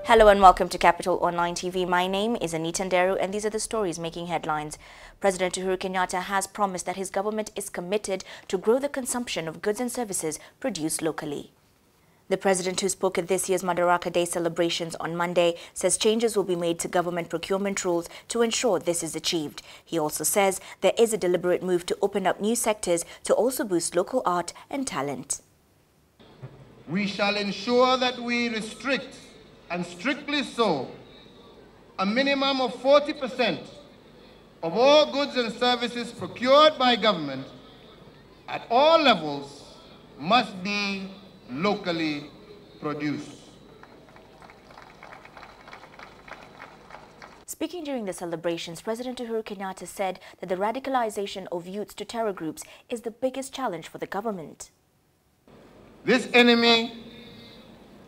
Hello and welcome to Capital Online TV. My name is Anita Nderu and these are the stories making headlines. President Uhuru Kenyatta has promised that his government is committed to grow the consumption of goods and services produced locally. The president, who spoke at this year's Madaraka Day celebrations on Monday, says changes will be made to government procurement rules to ensure this is achieved. He also says there is a deliberate move to open up new sectors to also boost local art and talent. We shall ensure that we restrict, and strictly so, a minimum of 40% of all goods and services procured by government at all levels must be locally produced. Speaking during the celebrations, President Uhuru Kenyatta said that the radicalization of youths to terror groups is the biggest challenge for the government. This enemy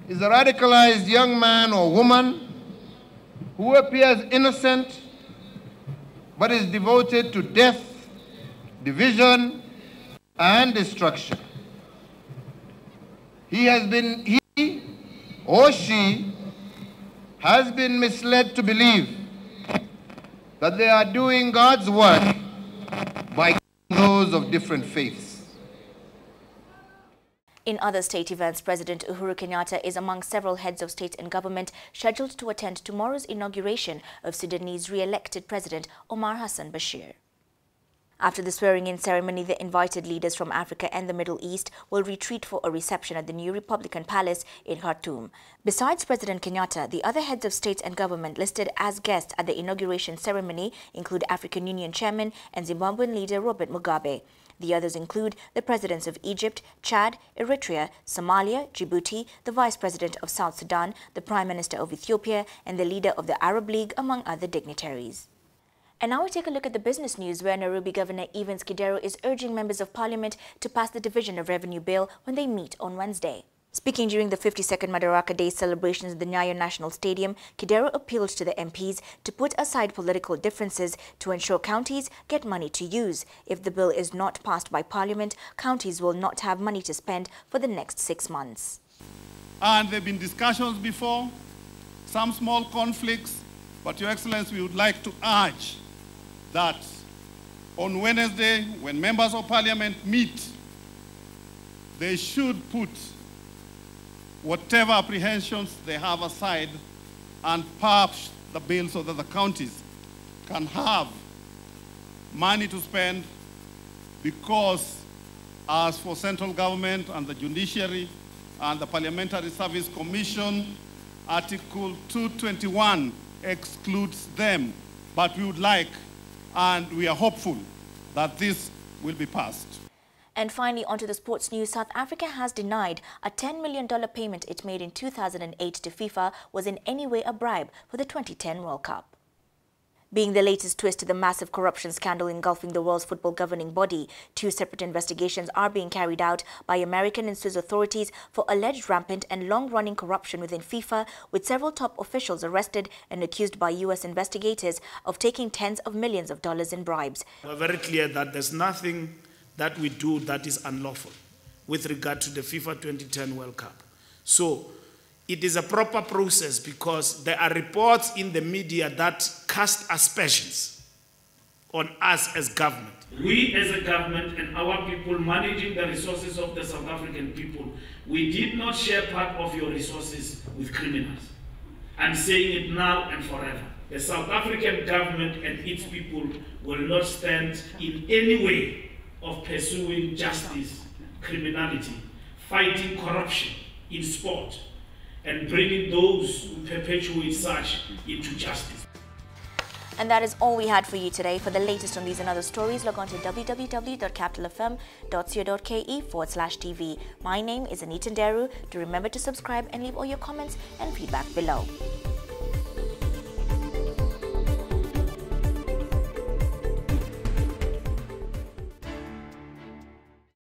is a radicalized young man or woman who appears innocent but is devoted to death, division, and destruction. He or she has been misled to believe that they are doing God's work by those of different faiths. In other state events, President Uhuru Kenyatta is among several heads of state and government scheduled to attend tomorrow's inauguration of Sudanese re-elected President Omar Hassan Bashir. After the swearing-in ceremony, the invited leaders from Africa and the Middle East will retreat for a reception at the new Republican Palace in Khartoum. Besides President Kenyatta, the other heads of state and government listed as guests at the inauguration ceremony include African Union Chairman and Zimbabwean leader Robert Mugabe. The others include the presidents of Egypt, Chad, Eritrea, Somalia, Djibouti, the vice president of South Sudan, the prime minister of Ethiopia, and the leader of the Arab League, among other dignitaries. And now we take a look at the business news, where Nairobi Governor Evans Kidero is urging members of parliament to pass the Division of Revenue Bill when they meet on Wednesday. Speaking during the 52nd Madaraka Day celebrations at the Nyayo National Stadium, Kidero appealed to the MPs to put aside political differences to ensure counties get money to use. If the bill is not passed by Parliament, counties will not have money to spend for the next 6 months. And there have been discussions before, some small conflicts, but Your Excellency, we would like to urge that on Wednesday, when members of Parliament meet, they should put whatever apprehensions they have aside and pass the bill so that the counties can have money to spend, because as for central government and the judiciary and the Parliamentary Service Commission, Article 221 excludes them. But we would like, and we are hopeful, that this will be passed. And finally, onto the sports news. South Africa has denied a $10 million payment it made in 2008 to FIFA was in any way a bribe for the 2010 World Cup. Being the latest twist to the massive corruption scandal engulfing the world's football governing body, 2 separate investigations are being carried out by American and Swiss authorities for alleged rampant and long-running corruption within FIFA, with several top officials arrested and accused by U.S. investigators of taking tens of millions of dollars in bribes. We're very clear that there's nothing that we do that is unlawful with regard to the FIFA 2010 World Cup. So it is a proper process, because there are reports in the media that cast aspersions on us as government. We as a government and our people managing the resources of the South African people, we did not share part of your resources with criminals. I'm saying it now and forever. The South African government and its people will not stand in any way of pursuing justice, criminality, fighting corruption in sport, and bringing those who perpetuate such into justice. And that is all we had for you today. For the latest on these and other stories, log on to www.capitalfm.co.ke/TV. My name is Anita Nderu. Do remember to subscribe and leave all your comments and feedback below.